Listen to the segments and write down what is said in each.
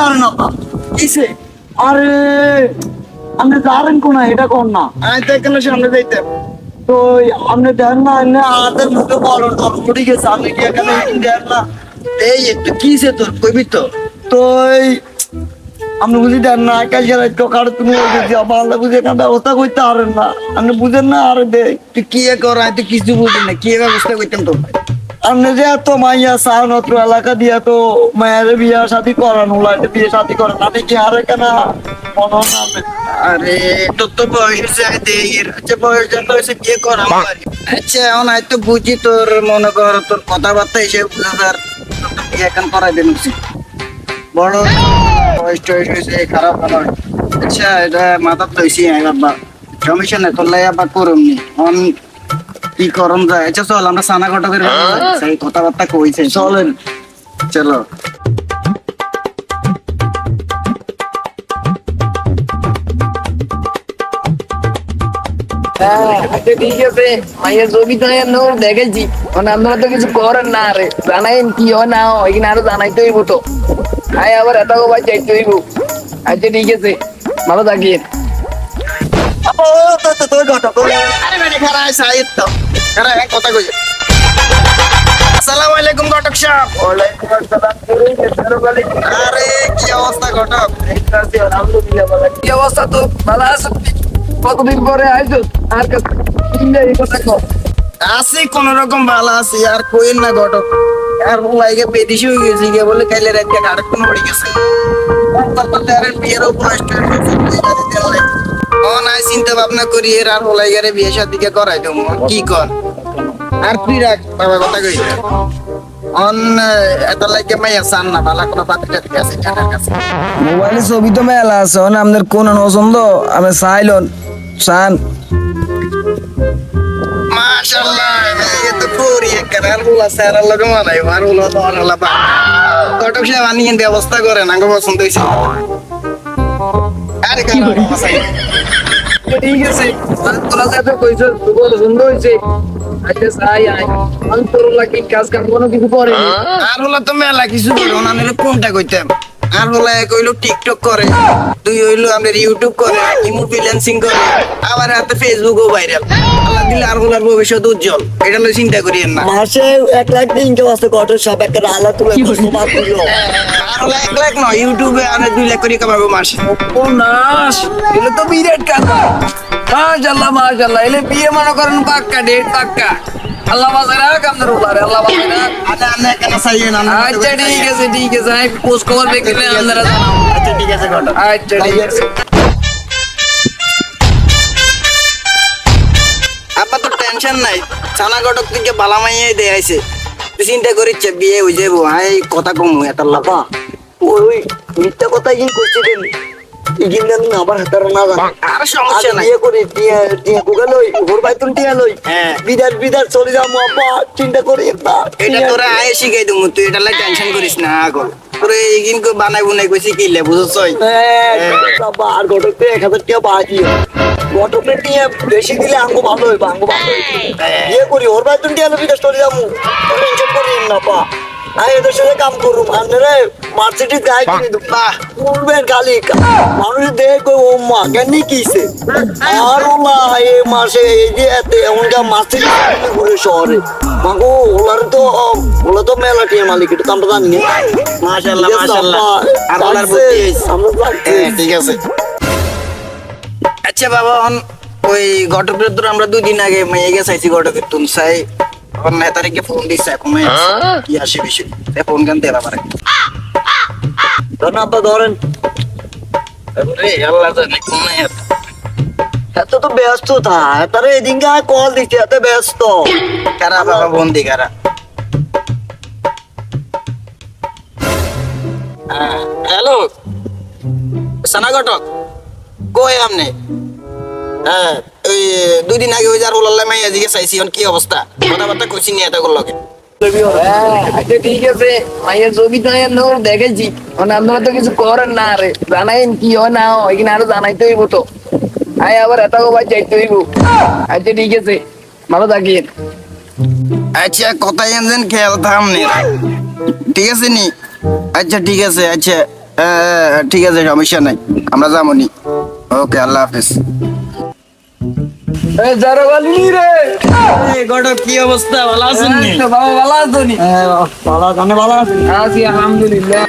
পারেন না কিসে আরে আপনি যাবেন কোনা এটা কোন না আমি তো এখানে সামনে যাইতাম। তো আপনি দেন না এনে হাতের মুখে বড় উঠে গেছে আপনি কি এখানে দেন না এই একটু কিসে তোর কইবি তো? তো আপনি বুঝি দেন না কাজ তো কারো তুমি আল্লাহ বুঝে এখানে ব্যবস্থা করতে পারেন না আপনি বুঝেন না আরে দে তুই কি কর আমি তো কিছু বুঝি না, কি ব্যবস্থা করতাম তো? আপনি যে এত মাইয়া চান অত্র এলাকা দিয়া তো মায়ের বিয়া শাদি করানো লাগে বিয়ে শাদি করেন আপনি কি আরে কেন মনে হয় না আপনি? আরে তোর তো বয়স হয়েছে, আমি দেই এর হচ্ছে বয়স যত হয়েছে কি করা পারি। আচ্ছা এখন আমি তো বুঝি তোর মনে কর তোর কথাবার্তা হিসেবে বুঝা যার তোর তো বিয়ে এখন করাই দেন উচিত। বড় বয়স টয়স হয়েছে খারাপ নয়। আচ্ছা এটা মাথা লইছি আমি বাবা, সমস্যা নেই তোর লাই আবার করুন নি আমি কি করম যায়। আচ্ছা চল আমরা সানা ঘটকের সেই কথাবার্তা কইছে চলেন চলো। আচ্ছা ঠিক আছে মাইয়ের ছবি তো দেখেছি মানে আপনারা তো কিছু করেন না রে জানাইন কি হয় না হয় এখানে আরো জানাইতে হইব তো আয় আবার এত ভাই চাইতে হইব। আচ্ছা ঠিক আছে ভালো থাকিয়েন। ও তো তো তোর ঘটক আরে বেটা খারা সাইদ তো খারা এক কথা কই। আসসালামু আলাইকুম ঘটক সাহেব। ওয়ালাইকুম আসসালাম আরে কি অবস্থা ঘটক? কি অবস্থা তো ভালো আছো? কতদিন পরে আইছো আর এই কথা কও। আছি কোন রকম ভালো আছি আর কইন না ঘটক, আর লাইগে বেদিশ হয়ে গেছি গে বলে কাইলে রাতে গাড় কোন পড়ে গেছে। তারপর আর বিয়ের বয়স ও নাই চিন্তা ভাবনা করি এর আর লাইগারে বিয়ে শাদিকে করাই দেবো কি কর। আর তুই রাখ বাবা কথা কই অন এত লাগে মাইয়া সান না ভালো কোনো পাত্রটা ঠিক আছে জানার কাছে। মোবাইলে ছবি তো মেলা আছে না আমাদের কোন পছন্দ আমি চাইলন চান মাশাআল্লাহ এই তো পুরি একবার বলা সারা লগে মানাই আর হলো তো আর হলো বা ঘটক সাহেব আনিয়েন ব্যবস্থা করেন আঙ্গ পছন্দ হইছে। আরে কেন ঠিক আছে তোরা যাতে কইছো তোর সুন্দর হইছে। আচ্ছা সাই আই অন্তর লাগি কাজ কাম কোনো কিছু করে আর হলো তো মেলা কিছু করো না নিলে কোনটা কইতাম। আর হলো এক হইলো টিকটক করে, দুই হইলো আমাদের ইউটিউব করে, ইমো ফ্রিল্যান্সিং করে, আবার হাতে ফেসবুকও ভাইরাল। আল্লাহ দিলে আর হলো ভবিষ্যৎ উজ্জ্বল, এটা লই চিন্তা করিয়েন না। মাসে 1 লাখ ইনকাম আছে ঘটক সব একটা আলা তুলে তোমার দিল আর হলো 1 লাখ নয় ইউটিউবে আমি 2 লাখ করে কামাবো মাসে। ও নাশ এলে তো বিরাট কথা। মাশাআল্লাহ মাশাআল্লাহ এলে বিয়ে মনে করেন পাক্কা ডেট পাক্কা। আল্লাহ বাজারে কামদার উলারে আল্লাহ বাজারে। আরে আমি কেন চাইয়েন না? আচ্ছা ঠিক আছে আমি পোস্ট খবর দেখলে আপনারা জানাবো। আচ্ছা ঠিক আছে ঘটক। আচ্ছা ঠিক আছে। আপা তো টেনশন নাই, ছানা ঘটক থেকে বালা মাইয়াই দেয় আইছে। তুই চিন্তা করিচ্ছে বিয়ে হয়ে যাবো, আই কথা কম এত লাভা। ওই মিথ্যা কথা কি কইছে দেন ইগিন দেন আবার হাতার না জানা আর সমস্যা নাই। বিয়ে করে টিয়া টিয়া কোগা লই ওর বাইতুন টিয়া লই হ্যাঁ। বিদার বিদার চলে যাবো আপা চিন্তা করি না এটা তোরা আয় শিখাই দেবো, তুই এটা লাই টেনশন করিস না আগল। তোরে এগিন কো বানাই বুনাই কইছি কিলে বুঝছই। আর ঘটকতে 1000 টাকা বাকি ঘটকতে টিয়া বেশি দিলে আঙ্গো ভালো হইব আঙ্গো ভালো হইব বিয়ে করি ওর বাইতুন টিয়া লই বিদার চলে যাবো টেনশন করি না পা আমি এদের সাথে কাম করুম আপনারা মার্সিডিজ গাড়ি কিনে দেব বাহ উঠবেন খালি মানুষ দেখো ও মা কেন কিছে আর ওলা এই মাসে এই যে এত এমনটা মার্সিডিজ ঘুরে শহরে মাগো ওলা তো মেলা টিয়া মালিক এটা তো আমরা জানি না মাশাআল্লাহ মাশাআল্লাহ আর ওনার বুদ্ধি হইছে। আমরা লাগছে হ্যাঁ, ঠিক আছে। আচ্ছা বাবা ওই ঘটকের তোর আমরা 2 দিন আগে মেয়ে গেছে আইছি ঘটকের তুন চাই আমার নেতারিকে ফোন দিছে কমে কি আসে বেশি ফোন গান দেলা পারে। ধরেন আপা ধরেন রে আল্লাহ জানে কমে এত তো ব্যস্ত থা তারে এদিনকে কল দিচ্ছে এত ব্যস্ত কারা বাবা বন্দি কারা। হ্যালো সানা ঘটক কই আমনে? হ্যাঁ ওই 2 দিন আগে ওই যার ওলাল্লা মাইয়া জিগে চাইছি কি অবস্থা কথাবার্তা কইছি নি এত লগে। আচ্ছা ঠিক আছে মাইয়ের ছবি তো দেখেছি মানে আপনারা তো কিছু করেন না রে জানাইন কি হয় না হয় এখানে আরো জানাইতে হইব তো আয় আবার এত ভাই চাইতে হইব। আচ্ছা ঠিক আছে ভালো থাকিয়েন। আচ্ছা কথাই আনছেন খেয়াল থামনে ঠিক আছে নি। আচ্ছা ঠিক আছে আচ্ছা হ্যাঁ, ঠিক আছে, সমস্যা নাই, আমরা যাবনি। ওকে, আল্লাহ হাফেজ। এই যারা বলি রে ঘটক কি অবস্থা, ভালো আছেন? এই তো বাবা ভালো আছো নি? ভালো জানে ভালো আছে। আছি আলহামদুলিল্লাহ।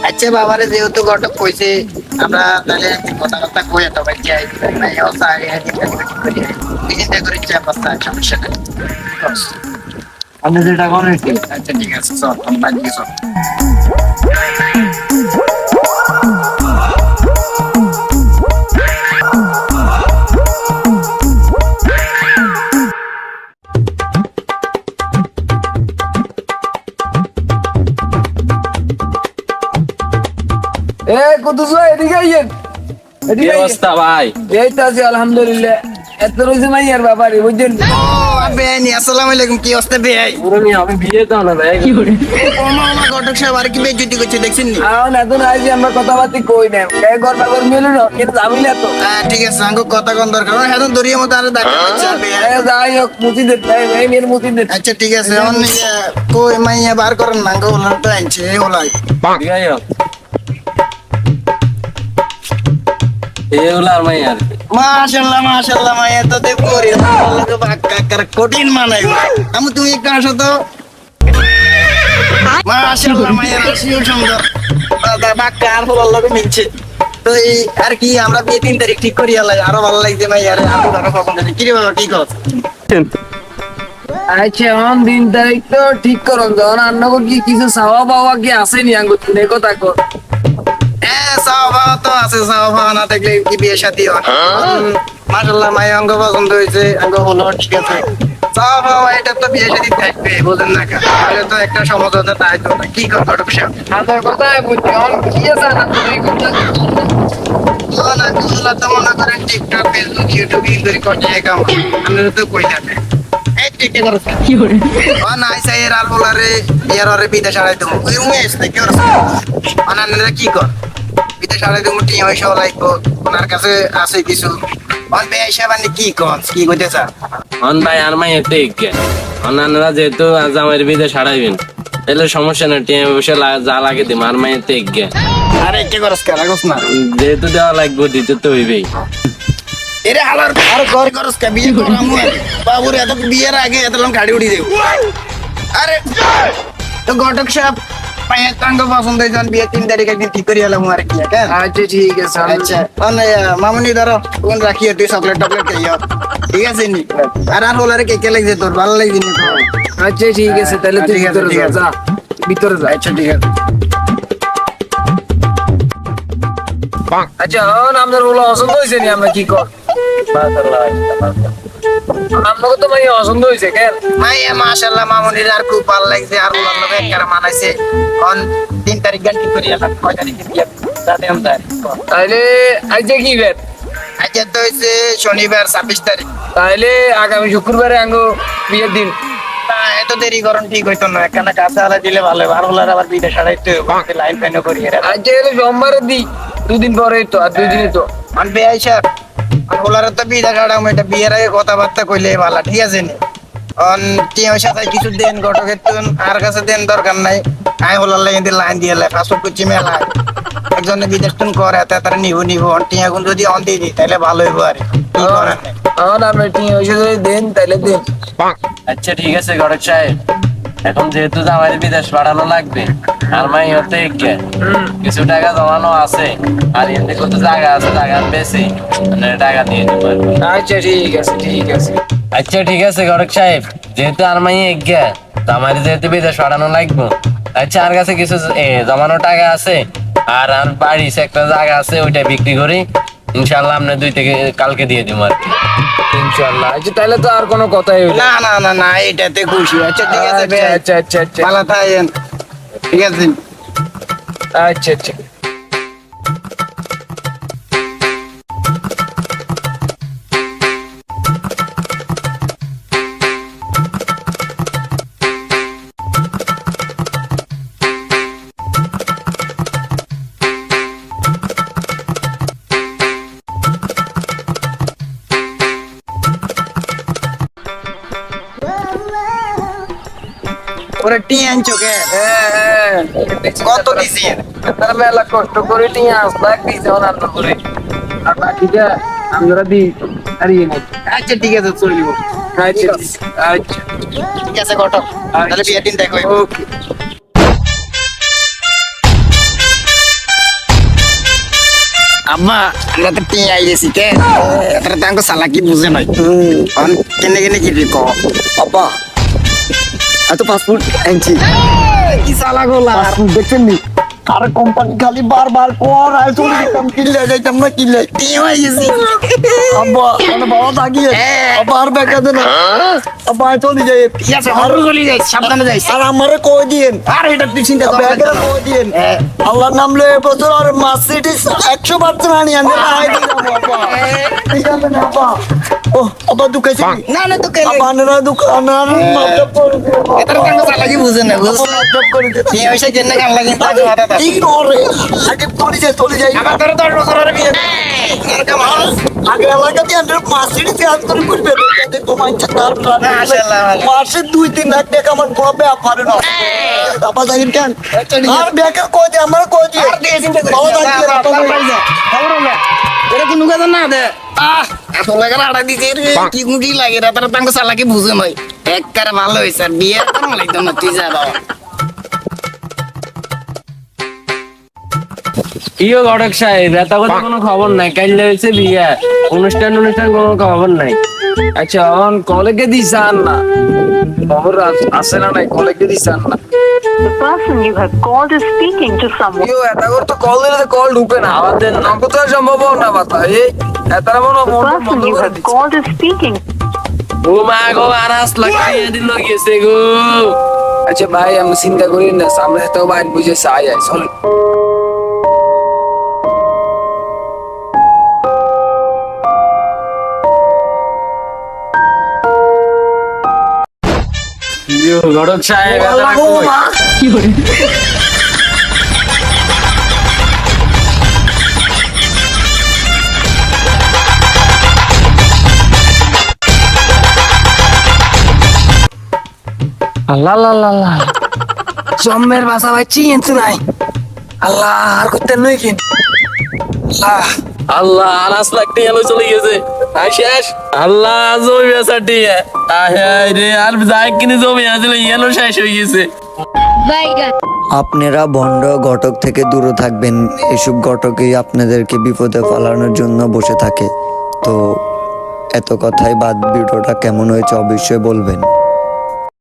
আচ্ছা বাবারে, যেহেতু ঘটক কইছে, আমরা তাহলে কথাবার্তা কই তো ভাই যাই ভাই ওসা চিন্তা করি চাপ বস্তা, সমস্যা নাই। আপনি যেটা করেন ঠিক। আচ্ছা ঠিক আছে, চল আমি বাড়ি চল। এ কুতুস ভাই এদিকে আইয়েন। কি এদিকে আইয়েন। অবস্থা ভাই? এই তো আছি আলহামদুলিল্লাহ। এত রয়েছে মাইয়ার ব্যাপারে বুঝছেন? বেআইনি, আসসালামু আলাইকুম, কি অবস্থা বেআই? পুরো নিয়ে আমি বিয়ে দাও না ভাই। মামা ঘটক সাহেব আর কি বেজ্জতি করছে দেখছেন নি? এখন এত না আইছি আমরা কথাবার্তা কই না। কে গড় বাগর মিলে না কিন্তু যাবি না তো। ঠিক আছে, আঙ্গো কথা কোন দরকার, এখন দরিয়া মতো আর দেখা হচ্ছে বেআই। এ যাই হোক মুতি দে এই মেয়ের মুতি দে। আচ্ছা ঠিক আছে, এখন কই মাইয়া বার করেন না, আঙ্গো ওলার তো আনছে ওলাই। ঠিক আছে এগুলো আর মাই আর কি। মাশাআল্লাহ মাশাআল্লাহ, মাইয়া তো দেব করি লাগে বাক্কা কর কঠিন মানাই। আমি তুমি একটু আসো তো। মাশাআল্লাহ, মাইয়া রাশিও সুন্দর, দাদা বাক্কা আর ভালো লাগে মিলছে। তো এই আর কি আমরা বিয়ে 3 তারিখ ঠিক করি আলাই, আরো ভালো লাগছে মাইয়া রে, আরো ভালো কখন জানি কি রে বাবা, ঠিক আছে? আচ্ছা এখন দিন তারিখ তো ঠিক করো, যখন আন্নাগো কি কিছু চাওয়া পাওয়া কি আসেনি আঙ্গো তুমি কথা কর। হ্যাঁ, চাওয়া তো আছে, চাওয়া না থাকলে কি বিয়ে শাদী হয়? মাশাআল্লাহ, মাইয়া অঙ্গ পছন্দ হয়েছে, অঙ্গ হলো ঠিক আছে। চাওয়া এটা তো বিয়ে শাদী থাকবে, বুঝেন না কেন? তাহলে তো একটা সমঝোতা তাই তো না, কি কর ঘটক সাহেব? আমার কথা বুঝছি এখন কি আছে না তুমি কথা না তো মনে করেন টিকটক, ফেসবুক, ইউটিউব ইন্দুরি করছে কাম, আমি তো কই যাবে এই টিকটক করছ কি করে? না আইসা এর আর বলারে ইয়ার আরে বিদেশ আড়াই দেবো, ওই উমেশ না কি করছ? অনান্যরা কি কর বিদেশ আড়াই দেবো, টিয়া হইসা লাগবো, ওনার কাছে আছে কিছু। অন বেআই সাহেব আপনি কি কন, কি কইতে চান? অন ভাই আর মাই এতে কে অন্যান্যরা যেহেতু আজ আমার বিদে ছাড়াইবেন, তাহলে সমস্যা নেই, টিয়া বসে যা লাগে দিম, আর মাই এতে কে আরে কি করছ কে রাখছ না? যেহেতু দেওয়া লাগবে দিতে তো হইবেই। এরে হালার আর ঘর করস কে বিয়ে করামু বাবুর, এত বিয়ের আগে এত লং গাড়ি উড়ি দেব। আরে তো ঘটক সাহেব পায়ে তাঙ্গ পছন্দ হয়েছে, বিয়ে 3 তারিখ একদিন ঠিক করি এলাম আর কি। কেন? আচ্ছা ঠিক আছে আচ্ছা মামুনি ধরো কোন রাখিও, তুই চকলেট টকলেট খাইও, ঠিক আছে নি? আর আর হলারে কে কে লাগছে তোর, ভালো লাগছে নি? আচ্ছা ঠিক আছে তাহলে তুই ঠিক আছে, ভিতরে ঠিক যা আছে। যা ভিতরে যা। আচ্ছা ঠিক আছে। আচ্ছা এখন আমাদের বলো পছন্দ হয়েছে নি, আমরা কি কর? আমাকে তো মানে পছন্দ হয়েছে কেন? মাইয়া মাশাআল্লাহ, মামুনির আর খুব ভালো লাগছে, আর ওলার লগে একবারে মানাইছে। অন 3 তারিখ গান ঠিক করি এলাম, 6 তারিখে বিয়ে রাতে আমদার। তাহলে আজকে কি বের? আজকে তো হইছে শনিবার 26 তারিখ। তাহলে আগামী শুক্রবারে আঙ্গো বিয়ের দিন। না, এত দেরি করুন ঠিক হইতো না, একখানা কাছে আলা দিলে ভালো হয়, আর ওলার আবার বিদেশ আড়াইতে লাইন ফাইনও করি এরা। আজকে গেলে সোমবারের দিন, 2 দিন পরে তো আর 2 দিনই তো। অন বেআই সাহেব, আর ওলার তো বিদেশ আড়াম, এটা বিয়ের আগে কথাবার্তা কইলে ভালো, ঠিক আছে নি? অন টিয়ার সাথে কিছু দেন ঘটকের তুন, আর কাছে দেন দরকার নাই। আয় ওলার লাগে লাইন দিয়ে লাই পাসপোর্ট করছি মেলা, একজনে বিদেশ তুন করে এত তারা নিব অন টিয়া গুণ যদি অন দিয়ে দিই তাহলে ভালো হইব। আর কি করার নেই। এখন আমরা টিম হয়েছে যদি দেন তাহলে দেন। আচ্ছা ঠিক আছে ঘটক সাহেব, এখন যেহেতু আমার বিদেশ পাঠানো লাগবে, আর মাই হতে কে কিছু টাকা জমানো আছে, আর এমনি কত জায়গা আছে, জায়গা বেশি টাকা দিয়ে দিতে পারবো। আচ্ছা ঠিক আছে ঠিক আছে। আচ্ছা ঠিক আছে ঘটক সাহেব, যেহেতু আর মাই এগিয়া তো আমার যেহেতু বিদেশ পাঠানো লাগবে, আচ্ছা আর কাছে কিছু জমানো টাকা আছে, আর আর বাড়ির একটা জায়গা আছে, ওইটা বিক্রি করি ইনশাল্লাহ আপনি 2 থেকে কালকে দিয়ে দিব আর কি। ইনশাআল্লাহ। আচ্ছা তাহলে তো আর কোনো কথাই হইলো না না না না, এটাতে খুশি। আচ্ছা ঠিক আছে আচ্ছা বেআই, আচ্ছা আচ্ছা আচ্ছা ভালো থাকেন, ঠিক আছে। আচ্ছা আচ্ছা। টিয়া আনছো কে? হ্যাঁ কত দিছি? তারা মেলা কষ্ট করে টিয়া আসলে দিছে ওর রান্না করে আর বাকিটা আমরা দিই হারিয়ে নেই আচ্ছা ঠিক আছে চলিব। আচ্ছা আচ্ছা ঠিক আছে ঘটক, তাহলে বিয়ের দিন দেখো। ওকে আম্মা আমরা তো টিয়া আইছি কে? এটা তো আঙ্কো সালাকি বুঝে নাই। অন কেনে কেনে কি ক? আব্বা এত পাসপোর্ট আনছি কি সালা গোলা? পাসপোর্ট দেখছেন নি আর কোম্পানি খালি বারবার কর আর চলে যেতাম কিনলে যাইতাম না কিনলে টিয়া আইছি। আব্বা মানে বাবা থাকিয়ে আব্বা আর বেকা দেন আব্বা চলে যাই ঠিক আছে হরর গলি যাই, সাবধানে যাই। আর আমারে কই দিয়েন আর এটা তুই চিন্তা কর না। ব্যাগের কই দিয়েন আল্লাহর নাম লয়ে এবছর আর মার্সিডিজ 100% আনি আনতে আই দিলাম আব্বা ঠিক আছে না আব্বা ও আব্বা দুকাইছি না না তো কেলে। আব্বা না দোকানার মাপটা করে এটা তো আঙ্কো সালাকি বুঝে না, বুঝছ? মাপটা করে দে টিয়া পয়সা কেন কান লাগে তাকে মাথা দাও। ঠিক করে আগে চলে যাই আমার ধরে 10 বছর আর বিয়ে। আর কাম হাস। আগে এলাকাতে আমরা মার্সিডিজ আজ করে করবে যাতে তোমার চার মাশাআল্লাহ। মাসে 2-3 লাখ টাকা আমার গবে পারে না আব্বা জানেন কেন আর বেকার কই দে আমার কই দিয়ে আর দিয়ে চিন্তা কর। বাবা থাকিয়ে রাখো খবর না। এটা কোনো কথা না দে। আসলে করে আড়া দিছে রে, কি মুখি লাগে রে, তারা তাঙ্কো সালাকি বুঝে নাই। একবারে ভালো হইছে, আর বিয়ে করা লাগতো না, তুই যা বাবা। ইয়ো ঘটক সাহেব এত কথা কোনো খবর নাই কাইলে হয়েছে বিয়ে অনুষ্ঠান কোনো খবর নাই আচ্ছা অন কলেজে দিছান না খবর আছে না নাই কলেজে দিছান না The person you have called is speaking to someone. ইয়ো এটা করতে কল দিলে কল ঢুকে না আমাদের নগদ সম্ভব না বাতা এই এটার মনে The ফোন person বন্ধ you করে have দিচ্ছে called is speaking. ও মা গো আনাস লাগিয়ে দিল গেছে গো আচ্ছা ভাই আমি চিন্তা করি না সামনে তো বাইরে বুঝে চাই চল ইয়ো ঘটক সাহেব এত রাগ কই? আল্লাহ আল্লাহ আল্লাহ জম্মের বাসা ভাই চিন তো নাই আল্লাহ আর করতে নই কিন আল্লাহ আল্লাহ আনাস লাগতে গেল চলে গেছে আর শেষ আল্লাহ জমি বেসাটি রে আর যাই কিনে জমি আসলে ইয়েলো শেষ হয়ে গেছে আপনারা ভণ্ড ঘটক থেকে দূরে থাকবেন, এসব ঘটকই আপনাদেরকে বিপদে ফেলানোর জন্য বসে থাকে। তো এত কথাই বাদ, ভিডিওটা কেমন হয়েছে অবশ্যই বলবেন।